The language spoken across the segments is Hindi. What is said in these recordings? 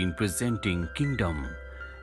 इन प्रेजेंटिंग किंगडम।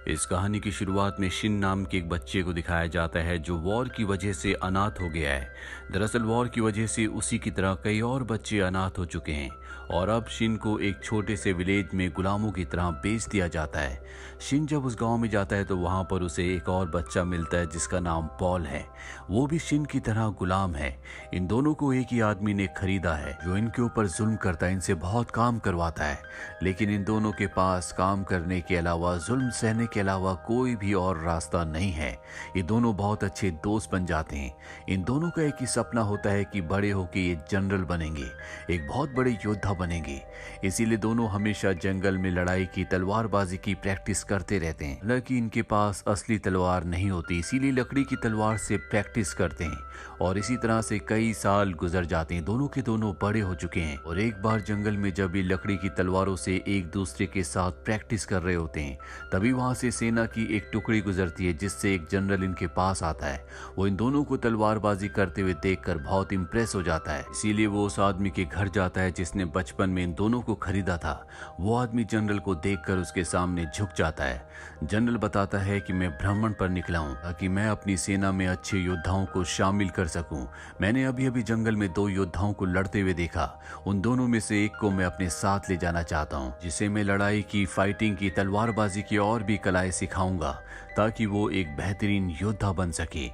इस कहानी की शुरुआत में शिन नाम के एक बच्चे को दिखाया जाता है जो वॉर की वजह से अनाथ हो गया है। दरअसल वॉर की वजह से उसी की तरह कई और बच्चे अनाथ हो चुके हैं और अब शिन को एक छोटे से विलेज में गुलामों की तरह बेच दिया जाता है। शिन जब उस गांव में जाता है तो वहां पर उसे एक और बच्चा मिलता है जिसका नाम पॉल है। वो भी शिन की तरह गुलाम है। इन दोनों को एक ही आदमी ने खरीदा है जो इनके ऊपर जुल्म करता है, इनसे बहुत काम करवाता है। लेकिन इन दोनों के पास काम करने के अलावा, जुल्म सहने के अलावा कोई भी और रास्ता नहीं है। ये दोनों बहुत अच्छे दोस्त बन जाते हैं। इन दोनों का एक ही सपना होता है कि बड़े होकर ये जनरल बनेंगे, एक बहुत बड़े योद्धा बनेंगे। इसीलिए दोनों हमेशा जंगल में लड़ाई की, तलवारबाजी की प्रैक्टिस करते रहते हैं। हालांकि इनके पास असली तलवार नहीं होती, इसीलिए लकड़ी की तलवार से प्रैक्टिस करते हैं और इसी तरह से कई साल गुजर जाते हैं। दोनों के दोनों बड़े हो चुके हैं और एक बार जंगल में जब ये लकड़ी की तलवारों से एक दूसरे के साथ प्रैक्टिस कर रहे होते हैं, तभी वहां से सेना की एक टुकड़ी गुजरती है जिससे एक जनरल इनके पास आता है। वो इन दोनों को तलवारबाजी करते हुए देखकर बहुत इंप्रेस हो जाता है। इसीलिए वो उस आदमी के घर जाता है जिसने बचपन में इन दोनों को खरीदा था। वो आदमी जनरल को देखकर उसके सामने झुक जाता है। जनरल बताता है कि मैं भ्रमण पर निकला हूं ताकि मैं अपनी सेना में अच्छे योद्धाओं को शामिल कर सकूं। मैंने अभी अभी जंगल में 2 योद्धाओं को लड़ते हुए देखा। उन दोनों में से एक को मैं अपने साथ ले जाना चाहता हूं, जिसे मैं लड़ाई की, फाइटिंग की, तलवारबाजी की और भी कलाएं सिखाऊंगा ताकि वो एक बेहतरीन योद्धा बन सके।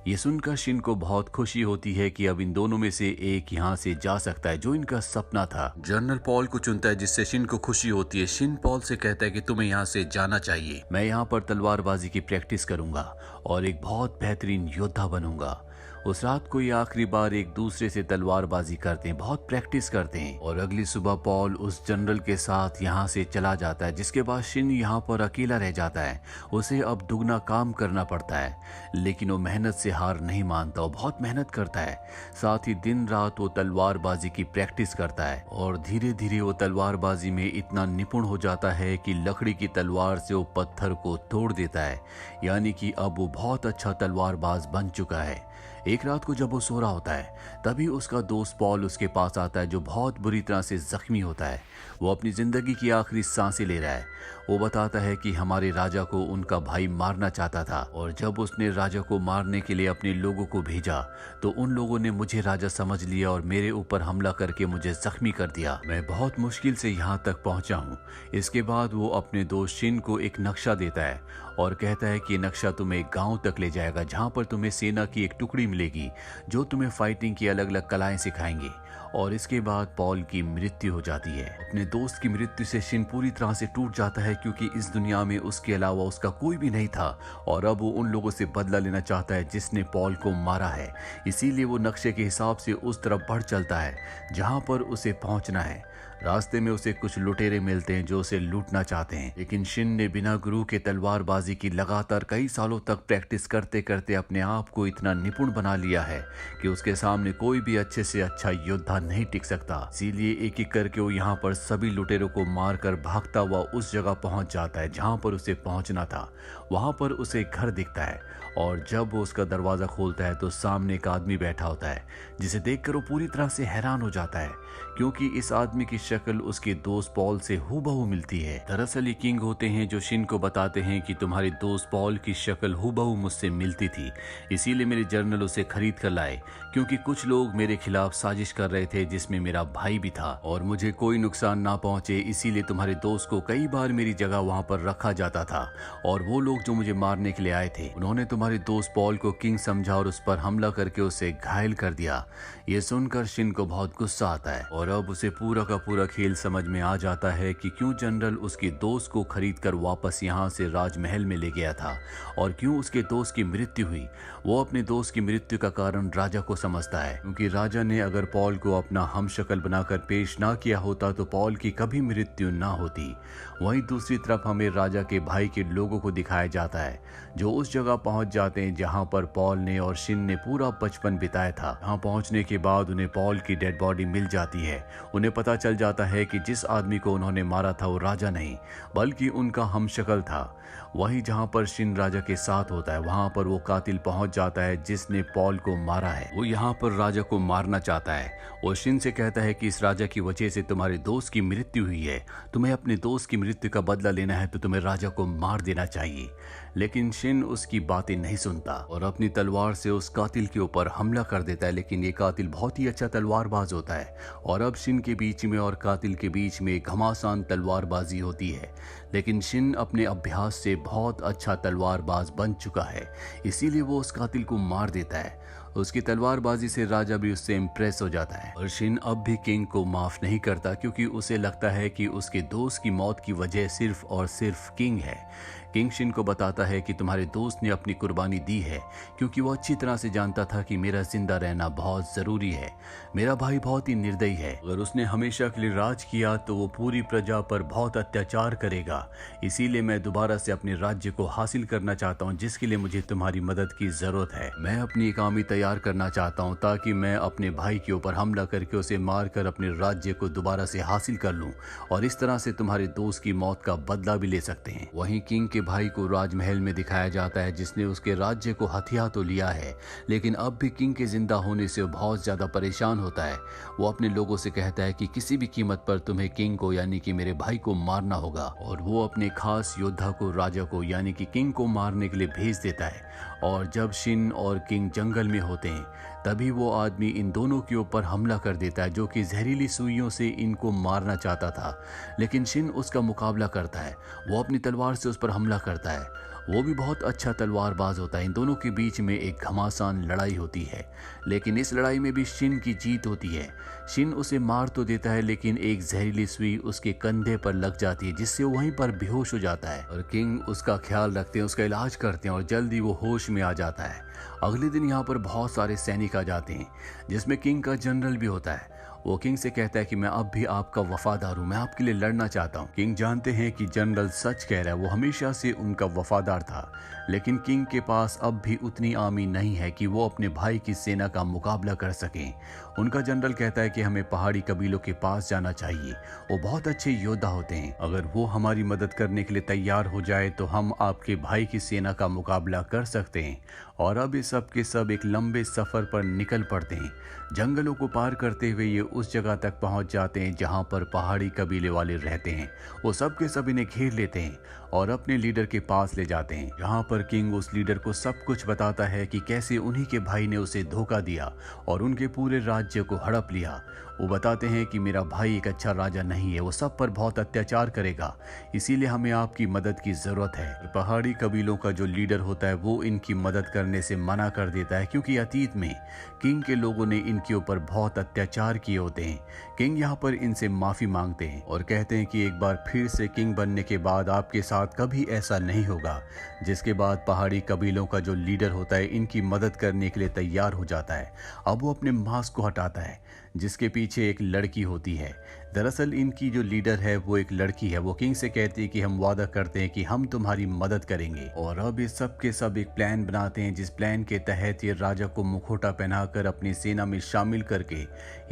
ये सुनकर शिन को बहुत खुशी होती है कि अब इन दोनों में से एक यहाँ से जा सकता है, जो इनका सपना था। जनरल पॉल को चुनता है जिससे शिन को खुशी होती है। शिन पॉल से कहता है कि तुम्हें यहाँ से जाना चाहिए। मैं यहाँ पर तलवारबाजी की प्रैक्टिस करूंगा और एक बहुत बेहतरीन योद्धा बनूंगा। उस रात को ये आखिरी बार एक दूसरे से तलवारबाजी करते हैं, बहुत प्रैक्टिस करते हैं और अगली सुबह पॉल उस जनरल के साथ यहाँ से चला जाता है, जिसके बाद शिन यहाँ पर अकेला रह जाता है। उसे अब दुगना काम करना पड़ता है, लेकिन वो मेहनत से हार नहीं मानता। वो बहुत मेहनत करता है, साथ ही दिन रात वो तलवारबाजी की प्रैक्टिस करता है और धीरे धीरे वो तलवारबाजी में इतना निपुण हो जाता है कि लकड़ी की तलवार से वो पत्थर को तोड़ देता है। यानी कि अब वो बहुत अच्छा तलवारबाज बन चुका है। एक रात को जब वो सो रहा होता है तभी उसका दोस्त पॉल उसके पास आता है, जो बहुत बुरी तरह से जख्मी होता है। वो अपनी जिंदगी की आखिरी सांसें ले रहा है। वो बताता है कि हमारे राजा को उनका भाई मारना चाहता था और जब उसने राजा को मारने के लिए अपने लोगों को भेजा तो उन लोगों ने मुझे राजा समझ लिया और मेरे ऊपर हमला करके मुझे जख्मी कर दिया। मैं बहुत मुश्किल से यहाँ तक पहुँचा हूँ। इसके बाद वो अपने दोस्त शिन को एक नक्शा देता है और कहता है कि नक्शा तुम्हें एक गांव तक ले जाएगा जहां पर तुम्हें सेना की एक टुकड़ी मिलेगी जो तुम्हें फाइटिंग की अलग अलग कलाएं सिखाएंगे। और इसके बाद पॉल की मृत्यु हो जाती है। अपने दोस्त की मृत्यु से शिन पूरी तरह से टूट जाता है क्योंकि इस दुनिया में उसके अलावा उसका कोई भी नहीं था और अब वो उन लोगों से बदला लेना चाहता है जिसने पॉल को मारा है। इसीलिए वो नक्शे के हिसाब से उस तरफ बढ़ चलता है जहां पर उसे पहुंचना है। रास्ते में उसे कुछ लुटेरे मिलते हैं जो उसे लूटना चाहते हैं, लेकिन शिन ने बिना गुरु के तलवारबाजी की लगातार कई सालों तक प्रैक्टिस करते करते अपने आप को इतना निपुण बना लिया है कि उसके सामने कोई भी अच्छे से अच्छा योद्धा नहीं टिक सकता। इसीलिए एक एक करके वो यहाँ पर सभी लुटेरों को मारकर भागता हुआ उस जगह पहुंच जाता है जहां पर उसे पहुंचना था। वहां पर उसे घर दिखता है और जब वो उसका दरवाजा खोलता है तो सामने एक आदमी बैठा होता है, जिसे देखकर वो पूरी तरह से हैरान हो जाता है क्योंकि इस आदमी की शक्ल उसके दोस्त पॉल से हूबहू मिलती है। दरअसल ये किंग होते हैं जो शिन को बताते हैं कि तुम्हारे दोस्त पॉल की शक्ल हूबहू मुझसे मिलती थी, इसीलिए मेरे जनरल उसे खरीद कर लाए क्योंकि कुछ लोग मेरे खिलाफ साजिश कर रहे थे जिसमें मेरा भाई भी था और मुझे कोई नुकसान ना पहुंचे, इसीलिए तुम्हारे दोस्त को कई बार मेरी जगह वहां पर रखा जाता था और वो लोग जो मुझे मारने के लिए आए थे उन्होंने तुम्हारे दोस्त पॉल को किंग समझा और उस पर हमला करके उसे घायल कर दिया। ये सुनकर शिन को बहुत गुस्सा आता है और अब उसे पूरा का पूरा खेल समझ में आ जाता है कि क्यों जनरल उसके दोस्त को खरीद कर वापस यहाँ से राजमहल में ले गया था और क्यों उसके दोस्त की मृत्यु हुई। वो अपने दोस्त की मृत्यु का कारण राजा को समझता है क्योंकि राजा ने अगर पॉल को अपना हमशक्ल बनाकर पेश ना किया होता तो पॉल की कभी मृत्यु ना होती। वहीं दूसरी तरफ हमें राजा के भाई के लोगों को दिखाया जाता है जो उस जगह पहुंच जाते हैं जहां पर पॉल ने और शिन ने पूरा बचपन बिताया था। वहां पहुंचने के बाद उन्हें पॉल की डेड बॉडी मिल जाती है। उन्हें पता चल जाता है कि जिस आदमी को उन्होंने मारा था वो राजा नहीं बल्कि उनका हमशक्ल था। वहीं जहां पर शिन राजा के साथ होता है वहां पर वो कातिल पहुंच जाता है जिसने पॉल को मारा है। वो यहाँ पर राजा को मारना चाहता है। वो शिन से कहता है कि इस राजा की वजह से तुम्हारे दोस्त की मृत्यु हुई है, तुम्हें अपने दोस्त की मृत्यु का बदला लेना है तो तुम्हें राजा को मार देना चाहिए। लेकिन शिन उसकी बातें नहीं सुनता और अपनी तलवार से उस कातिल के ऊपर हमला कर देता है। लेकिन ये कातिल बहुत ही अच्छा तलवारबाज होता है और अब शिन के बीच में और कातिल के बीच में घमासान तलवारबाजी होती है। लेकिन शिन अपने अभ्यास से बहुत अच्छा तलवारबाज बन चुका है, इसीलिए वो उस कातिल को मार देता है। उसकी तलवारबाजी से राजा भी उससे इम्प्रेस हो जाता है और शिन अब भी किंग को माफ नहीं करता क्योंकि उसे लगता है कि उसके दोस्त की मौत की वजह सिर्फ और सिर्फ किंग है। किंग शिन को बताता है कि तुम्हारे दोस्त ने अपनी कुर्बानी दी है क्योंकि वो अच्छी तरह से जानता था कि मेरा जिंदा रहना बहुत जरूरी है। मेरा भाई बहुत ही निर्दयी है, अगर उसने हमेशा के लिए राज किया तो वो पूरी प्रजा पर बहुत अत्याचार करेगा। इसीलिए मैं दोबारा से अपने राज्य को हासिल करना चाहता हूँ जिसके लिए मुझे तुम्हारी मदद की जरूरत है। मैं अपनी एक आर्मी तैयार करना चाहता हूँ ताकि मैं अपने भाई के ऊपर हमला करके उसे मारकर अपने राज्य को दोबारा से हासिल कर लूँ और इस तरह से तुम्हारे दोस्त की मौत का बदला भी ले सकते हैं। वहीं किंग के भाई को राजमहल में दिखाया जाता है जिसने उसके राज्य को हथिया तो लिया है लेकिन अब भी किंग के जिंदा होने से वो बहुत ज्यादा परेशान होता है। वो अपने लोगों से कहता है कि किसी भी कीमत पर तुम्हें किंग को यानी कि मेरे भाई को मारना होगा और वो अपने खास योद्धा को राजा को यानी कि किंग को मारने के लिए भेज देता है। और जब शिन और किंग जंगल में होते हैं तभी वो आदमी इन दोनों के ऊपर हमला कर देता है जो कि जहरीली सुइयों से इनको मारना चाहता था। लेकिन शिन उसका मुकाबला करता है, वो अपनी तलवार से उस पर हमला करता है। वो भी बहुत अच्छा तलवारबाज होता है। इन दोनों के बीच में एक घमासान लड़ाई होती है लेकिन इस लड़ाई में भी शिन की जीत होती है। शिन उसे मार तो देता है लेकिन एक जहरीली सुई उसके कंधे पर लग जाती है जिससे वो वहीं पर बेहोश हो जाता है और किंग उसका ख्याल रखते हैं, उसका इलाज करते हैं और जल्दी वो होश में आ जाता है। अगले दिन यहाँ पर बहुत सारे सैनिक आ जाते हैं जिसमें किंग का जनरल भी होता है। वो किंग से कहता है कि मैं अब भी आपका वफादार हूँ, मैं आपके लिए लड़ना चाहता हूँ। किंग जानते हैं कि जनरल सच कह रहा है, वो हमेशा से उनका वफादार था। लेकिन किंग के पास अब भी उतनी आर्मी नहीं है कि वो अपने भाई की सेना का मुकाबला कर सकें। उनका जनरल कहता है कि हमें पहाड़ी कबीलों के पास जाना चाहिए, वो बहुत अच्छे योद्धा होते हैं, अगर वो हमारी मदद करने के लिए तैयार हो जाए तो हम आपके भाई की सेना का मुकाबला कर सकते हैं। और अब ये सब के सब एक लंबे सफर पर निकल पड़ते हैं। जंगलों को पार करते हुए ये उस जगह तक पहुंच जाते हैं जहां पर पहाड़ी कबीले वाले रहते हैं। वो सब के सब इन्हें घेर लेते हैं और अपने लीडर के पास ले जाते हैं। यहाँ पर किंग उस लीडर को सब कुछ बताता है कि कैसे उन्हीं के भाई ने उसे धोखा दिया और उनके पूरे राज्य को हड़प लिया। वो बताते हैं कि मेरा भाई एक अच्छा राजा नहीं है, वो सब पर बहुत अत्याचार करेगा, इसीलिए हमें आपकी मदद की जरूरत है। पहाड़ी कबीलों का जो लीडर होता है वो इनकी मदद करने से मना कर देता है क्योंकि अतीत में किंग के लोगों ने इनके ऊपर बहुत अत्याचार किए होते हैं। किंग यहाँ पर इनसे माफी मांगते हैं और कहते हैं कि एक बार फिर से किंग बनने के बाद आपके साथ कभी ऐसा नहीं होगा। जिसके बाद पहाड़ी कबीलों का जो लीडर होता है इनकी मदद करने के लिए तैयार हो जाता है। अब वो अपने मास्क को हटाता है जिसके पीछे एक लड़की होती है। दरअसल इनकी जो लीडर है वो एक लड़की है। वो किंग से कहती है कि हम वादा करते हैं कि हम तुम्हारी मदद करेंगे। और अब ये सब के सब एक प्लान बनाते हैं जिस प्लान के तहत ये राजा को मुखौटा पहनाकर अपनी सेना में शामिल करके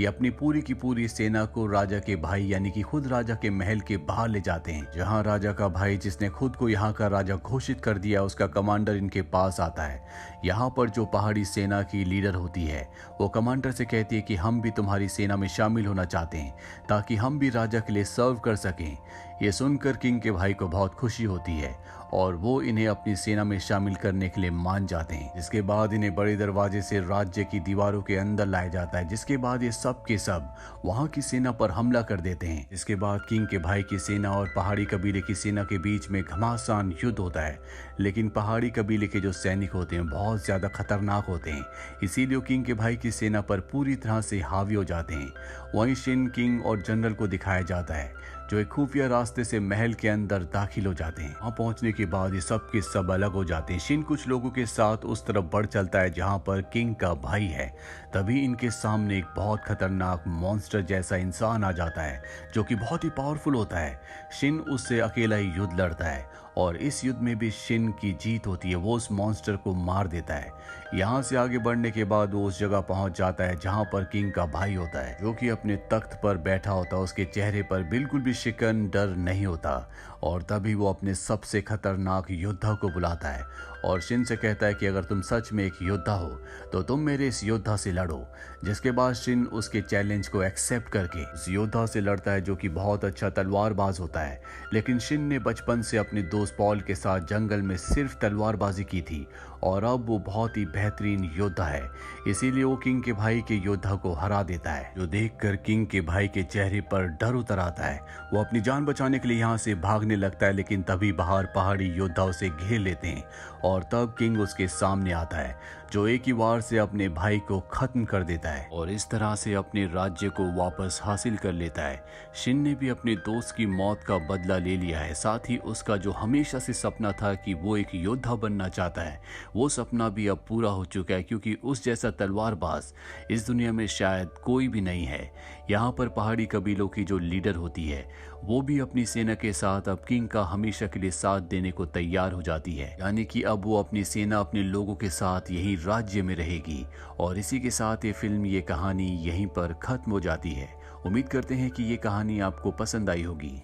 ये अपनी पूरी की पूरी सेना को राजा के भाई यानी कि खुद राजा के महल के बाहर ले जाते हैं, जहां राजा का भाई जिसने खुद को यहाँ का राजा घोषित कर दिया उसका कमांडर इनके पास आता है। यहाँ पर जो पहाड़ी सेना की लीडर होती है वो कमांडर से कहती है कि हम भी तुम्हारी सेना में शामिल होना चाहते हैं ताकि हम भी राजा के लिए सर्व कर सकें। ये सुनकर किंग के भाई को बहुत खुशी होती है और वो इन्हें अपनी सेना में शामिल करने के लिए मान जाते हैं। जिसके बाद इन्हें बड़े दरवाजे से राज्य की दीवारों के अंदर लाया जाता है। जिसके बाद ये सब के सब वहां की सेना पर हमला कर देते हैं। इसके बाद किंग के भाई की सेना और पहाड़ी कबीले की सेना के बीच में घमासान युद्ध होता है। लेकिन पहाड़ी कबीले के जो सैनिक होते हैं बहुत ज्यादा खतरनाक होते हैं, इसीलिए किंग के भाई की सेना पर पूरी तरह से हावी हो जाते हैं। वहीं शिन किंग और जनरल को दिखाया जाता है जो एक खुफिया रास्ते से महल के अंदर दाखिल हो जाते हैं। वहां पहुंचने के बाद ये सब के सब अलग हो जाते हैं। शिन कुछ लोगों के साथ उस तरफ बढ़ चलता है जहां पर किंग का भाई है। तभी इनके सामने एक बहुत खतरनाक मॉन्स्टर जैसा इंसान आ जाता है जो कि बहुत ही पावरफुल होता है। शिन उससे अकेला ही युद्ध लड़ता है और इस युद्ध में भी शिन की जीत होती है। वो उस मॉन्स्टर को मार देता है। यहाँ से आगे बढ़ने के बाद वो उस जगह पहुंच जाता है जहाँ पर किंग का भाई होता है, जो कि अपने तख्त पर बैठा होता है। उसके चेहरे पर बिल्कुल भी शिकन, डर नहीं होता। और तभी वो अपने सबसे खतरनाक योद्धा को बुलाता है और शिन से कहता है कि अगर तुम सच में एक योद्धा हो तो तुम मेरे इस योद्धा से लड़ो। जिसके बाद शिन उसके चैलेंज को एक्सेप्ट करके उस योद्धा से लड़ता है, जो कि बहुत अच्छा तलवारबाज होता है। लेकिन शिन ने बचपन से अपने दोस्त पॉल के साथ जंगल में सिर्फ तलवारबाजी की थी और अब वो बहुत ही बेहतरीन योद्धा है। इसीलिए वो किंग के भाई के योद्धा को हरा देता है, जो देखकर किंग के भाई के चेहरे पर डर उतर आता है। वो अपनी जान बचाने के लिए यहाँ से भागने लगता है, लेकिन तभी बाहर पहाड़ी योद्धा उसे घेर लेते हैं और तब किंग उसके सामने आता है, जो एक ही वार से अपने भाई को खत्म कर देता है और इस तरह से अपने राज्य को वापस हासिल कर लेता है। शिन ने भी अपने दोस्त की मौत का बदला ले लिया है। साथ ही उसका जो हमेशा से सपना था कि वो एक योद्धा बनना चाहता है, वो सपना भी अब पूरा हो चुका है, क्योंकि उस जैसा तलवारबाज इस दुनिया में शायद कोई भी नहीं है। यहाँ पर पहाड़ी कबीलों की जो लीडर होती है वो भी अपनी सेना के साथ अब किंग का हमेशा के लिए साथ देने को तैयार हो जाती है। यानी कि अब वो अपनी सेना अपने लोगों के साथ यही राज्य में रहेगी। और इसी के साथ ये फिल्म, ये कहानी यहीं पर खत्म हो जाती है। उम्मीद करते हैं कि ये कहानी आपको पसंद आई होगी।